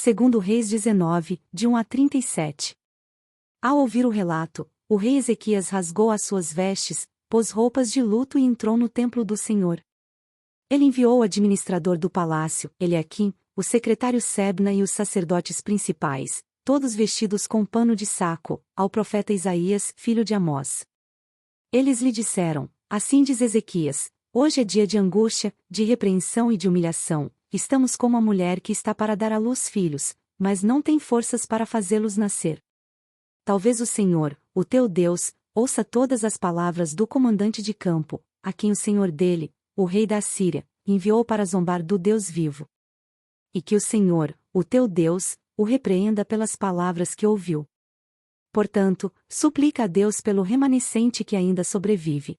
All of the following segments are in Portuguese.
segundo Reis 19, de 1 a 37. Ao ouvir o relato, o rei Ezequias rasgou as suas vestes, pôs roupas de luto e entrou no templo do Senhor. Ele enviou o administrador do palácio, Eliaquim, o secretário Sebna e os sacerdotes principais, todos vestidos com pano de saco, ao profeta Isaías, filho de Amós. Eles lhe disseram: Assim diz Ezequias, hoje é dia de angústia, de repreensão e de humilhação, estamos como a mulher que está para dar à luz filhos, mas não tem forças para fazê-los nascer. Talvez o Senhor, o teu Deus, ouça todas as palavras do comandante de campo, a quem o senhor dele, o rei da Assíria, enviou para zombar do Deus vivo. E que o Senhor, o teu Deus, o repreenda pelas palavras que ouviu. Portanto, suplica a Deus pelo remanescente que ainda sobrevive.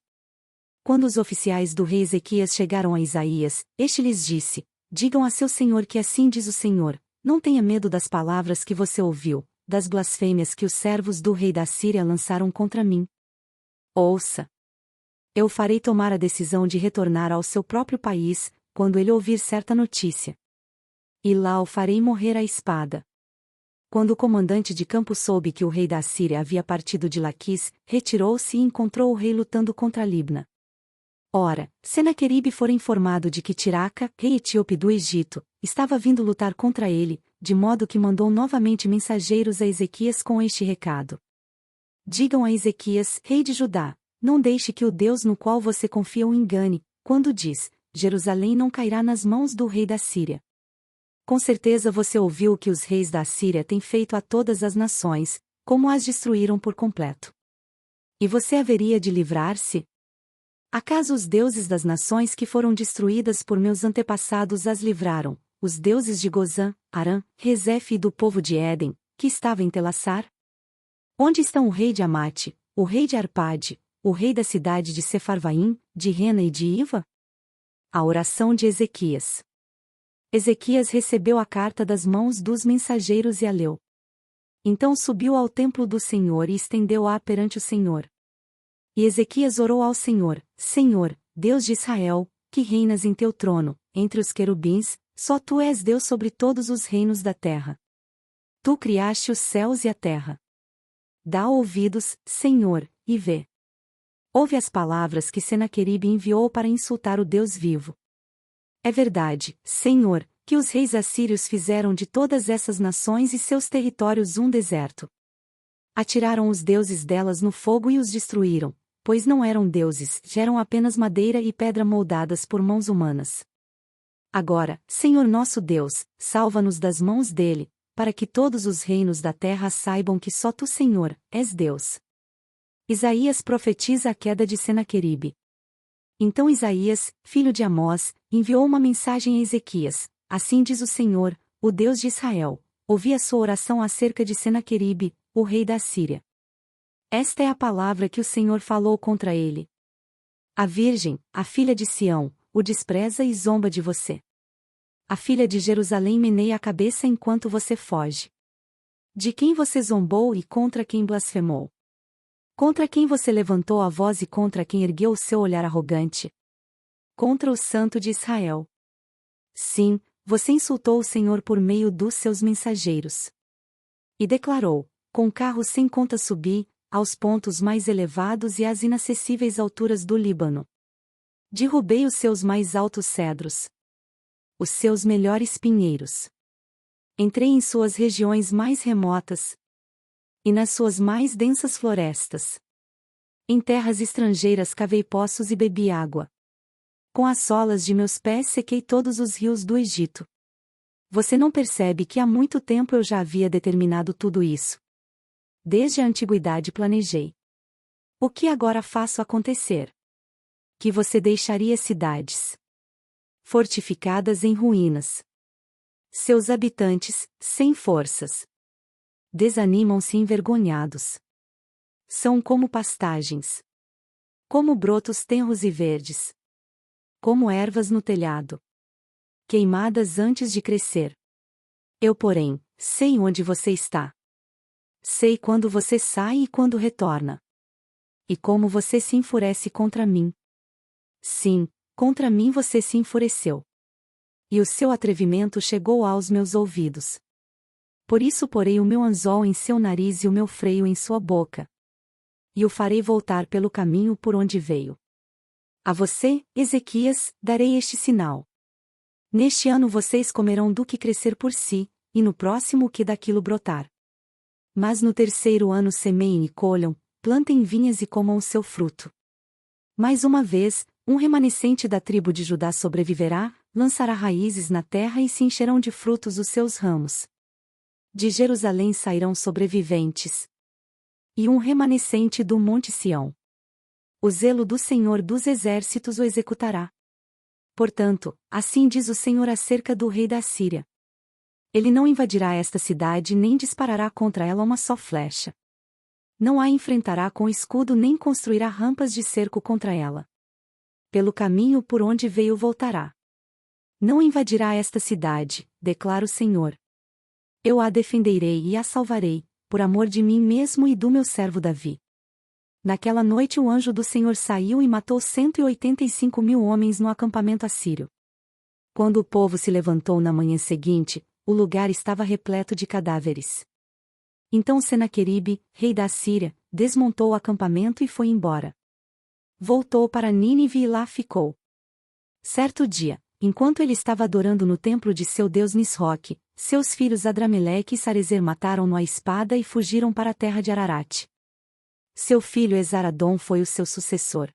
Quando os oficiais do rei Ezequias chegaram a Isaías, este lhes disse: Digam a seu senhor que assim diz o Senhor, não tenha medo das palavras que você ouviu, das blasfêmias que os servos do rei da Síria lançaram contra mim. Ouça. Eu farei tomar a decisão de retornar ao seu próprio país, quando ele ouvir certa notícia. E lá o farei morrer à espada. Quando o comandante de campo soube que o rei da Assíria havia partido de Laquis, retirou-se e encontrou o rei lutando contra Libna. Ora, Senaqueribe fora informado de que Tiraca, rei etíope do Egito, estava vindo lutar contra ele, de modo que mandou novamente mensageiros a Ezequias com este recado. Digam a Ezequias, rei de Judá, não deixe que o Deus no qual você confia o engane, quando diz: Jerusalém não cairá nas mãos do rei da Síria. Com certeza você ouviu o que os reis da Assíria têm feito a todas as nações, como as destruíram por completo. E você haveria de livrar-se? Acaso os deuses das nações que foram destruídas por meus antepassados as livraram, os deuses de Gozã, Arã, Rezefe e do povo de Éden, que estava em Telassar? Onde estão o rei de Amate, o rei de Arpade, o rei da cidade de Sefarvaim, de Rena e de Iva? A oração de Ezequias. Ezequias recebeu a carta das mãos dos mensageiros e a leu. Então subiu ao templo do Senhor e estendeu-a perante o Senhor. E Ezequias orou ao Senhor: Senhor, Deus de Israel, que reinas em teu trono, entre os querubins, só tu és Deus sobre todos os reinos da terra. Tu criaste os céus e a terra. Dá ouvidos, Senhor, e vê. Ouve as palavras que Senaqueribe enviou para insultar o Deus vivo. É verdade, Senhor, que os reis assírios fizeram de todas essas nações e seus territórios um deserto. Atiraram os deuses delas no fogo e os destruíram, pois não eram deuses, eram apenas madeira e pedra moldadas por mãos humanas. Agora, Senhor nosso Deus, salva-nos das mãos dele, para que todos os reinos da terra saibam que só tu, Senhor, és Deus. Isaías profetiza a queda de Senaqueribe. Então Isaías, filho de Amós, enviou uma mensagem a Ezequias: Assim diz o Senhor, o Deus de Israel, ouvi a sua oração acerca de Senaqueribe, o rei da Assíria. Esta é a palavra que o Senhor falou contra ele. A virgem, a filha de Sião, o despreza e zomba de você. A filha de Jerusalém meneia a cabeça enquanto você foge. De quem você zombou e contra quem blasfemou? Contra quem você levantou a voz e contra quem ergueu o seu olhar arrogante? Contra o Santo de Israel. Sim, você insultou o Senhor por meio dos seus mensageiros. E declarou: com carros sem conta subi, aos pontos mais elevados e às inacessíveis alturas do Líbano. Derrubei os seus mais altos cedros. Os seus melhores pinheiros. Entrei em suas regiões mais remotas. E nas suas mais densas florestas. Em terras estrangeiras cavei poços e bebi água. Com as solas de meus pés sequei todos os rios do Egito. Você não percebe que há muito tempo eu já havia determinado tudo isso? Desde a antiguidade planejei. O que agora faço acontecer? Que você deixaria cidades fortificadas em ruínas. Seus habitantes, sem forças. Desanimam-se envergonhados. São como pastagens. Como brotos tenros e verdes. Como ervas no telhado. Queimadas antes de crescer. Eu, porém, sei onde você está. Sei quando você sai e quando retorna. E como você se enfurece contra mim. Sim, contra mim você se enfureceu. E o seu atrevimento chegou aos meus ouvidos. Por isso porei o meu anzol em seu nariz e o meu freio em sua boca. E o farei voltar pelo caminho por onde veio. A você, Ezequias, darei este sinal. Neste ano vocês comerão do que crescer por si, e no próximo o que daquilo brotar. Mas no terceiro ano semeiem e colham, plantem vinhas e comam o seu fruto. Mais uma vez, um remanescente da tribo de Judá sobreviverá, lançará raízes na terra e se encherão de frutos os seus ramos. De Jerusalém sairão sobreviventes. E um remanescente do Monte Sião. O zelo do Senhor dos Exércitos o executará. Portanto, assim diz o Senhor acerca do rei da Assíria. Ele não invadirá esta cidade nem disparará contra ela uma só flecha. Não a enfrentará com escudo nem construirá rampas de cerco contra ela. Pelo caminho por onde veio voltará. Não invadirá esta cidade, declara o Senhor. Eu a defenderei e a salvarei, por amor de mim mesmo e do meu servo Davi. Naquela noite o anjo do Senhor saiu e matou 185.000 homens no acampamento assírio. Quando o povo se levantou na manhã seguinte, o lugar estava repleto de cadáveres. Então Senaqueribe, rei da Assíria, desmontou o acampamento e foi embora. Voltou para Nínive e lá ficou. Certo dia, enquanto ele estava adorando no templo de seu deus Nisroque, seus filhos Adrameleque e Sarezer mataram-no à espada e fugiram para a terra de Ararate. Seu filho Esaradom foi o seu sucessor.